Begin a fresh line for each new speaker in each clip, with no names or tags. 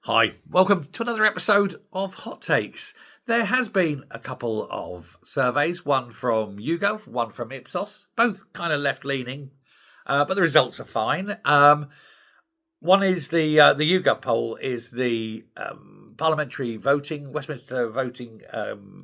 Hi, welcome to another episode of Hot Takes. There has been a couple of surveys, one from YouGov, one from Ipsos, both kind of left-leaning, but the results are fine. One is the YouGov poll is the parliamentary voting, Westminster voting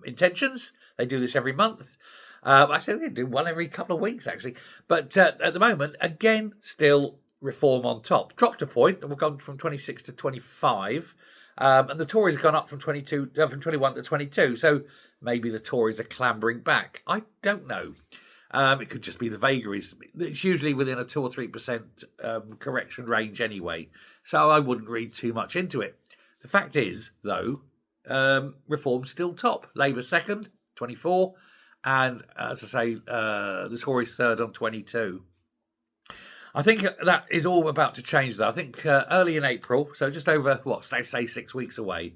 intentions. They do this every month. I think they do one every couple of weeks, actually. But at the moment, again, still Reform on top. Dropped a point, and we've gone from 26 to 25. And the Tories have gone up from 21 to 22. So maybe the Tories are clambering back. I don't know. It could just be the vagaries. It's usually within a 2 or 3% correction range anyway. So I wouldn't read too much into it. The fact is, though, Reform's still top. Labour second, 24. And as I say, the Tories third on 22. I think that is all about to change, though. I think early in April, so just over, say 6 weeks away,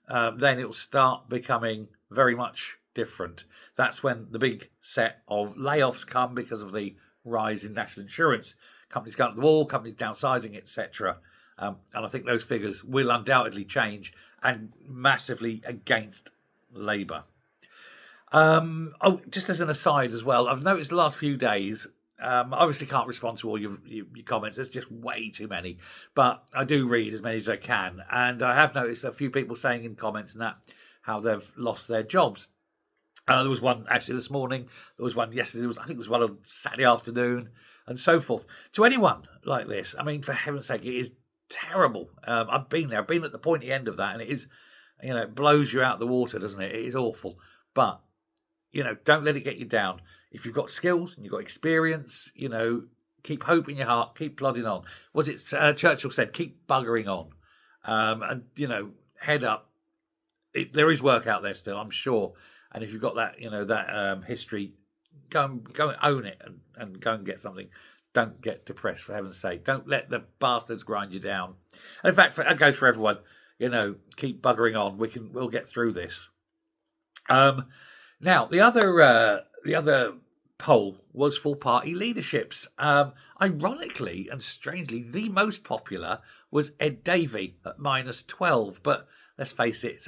then it will start becoming very much different. That's when the big set of layoffs come because of the rise in national insurance. Companies going to the wall, companies downsizing, etc. And I think those figures will undoubtedly change and massively against Labour. Just as an aside as well, I've noticed the last few days, I obviously can't respond to all your comments. There's just way too many. But I do read as many as I can. And I have noticed a few people saying in comments and that how they've lost their jobs. There was one actually this morning. There was one yesterday. I think it was one on Saturday afternoon and so forth. To anyone like this, I mean, for heaven's sake, it is terrible. I've been there. I've been at the pointy end of that. And it is, it blows you out of the water, doesn't it? It is awful. But, don't let it get you down. If you've got skills and you've got experience, keep hope in your heart, keep plodding on. Was it Churchill said, keep buggering on. And, head up. There is work out there still, I'm sure. And if you've got that, history, go and own it and go and get something. Don't get depressed, for heaven's sake. Don't let the bastards grind you down. And in fact, that goes for everyone. Keep buggering on. We'll get through this. Now, the other poll was for party leaderships. Ironically and strangely, the most popular was Ed Davey at -12. But let's face it,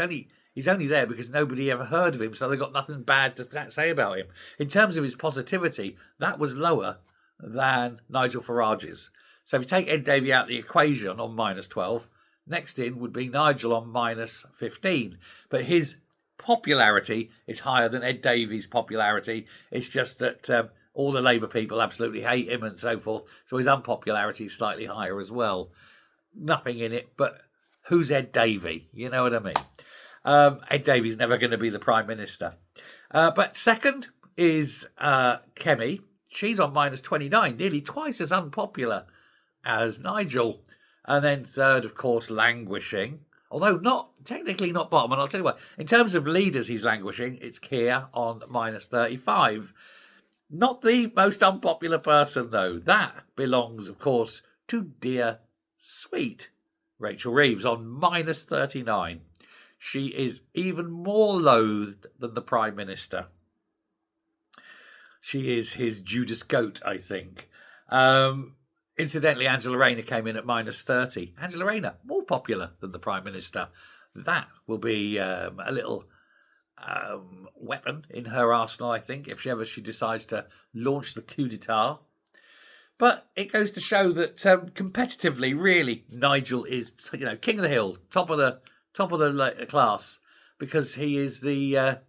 he's only there because nobody ever heard of him, so they've got nothing bad to say about him. In terms of his positivity, that was lower than Nigel Farage's. So if you take Ed Davey out of the equation on -12, next in would be Nigel on -15. But his popularity is higher than Ed Davey's popularity. It's just that all the Labour people absolutely hate him and so forth. So his unpopularity is slightly higher as well. Nothing in it, but who's Ed Davey? You know what I mean? Ed Davey's never going to be the Prime Minister. But second is Kemi. She's on -29, nearly twice as unpopular as Nigel. And then third, of course, languishing. Although technically not bottom, and I'll tell you what, in terms of leaders he's languishing, it's Keir on -35. Not the most unpopular person, though. That belongs, of course, to dear sweet Rachel Reeves on -39. She is even more loathed than the Prime Minister. She is his Judas Goat, I think. Incidentally, Angela Rayner came in at -30. Angela Rayner, more popular than the Prime Minister. That will be a little weapon in her arsenal, I think, if she decides to launch the coup d'etat. But it goes to show that competitively, really, Nigel is king of the hill, top of the class, because he is the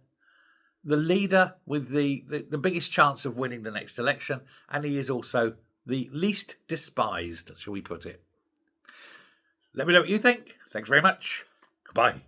leader with the biggest chance of winning the next election, and he is also the least despised, shall we put it. Let me know what you think. Thanks very much. Goodbye.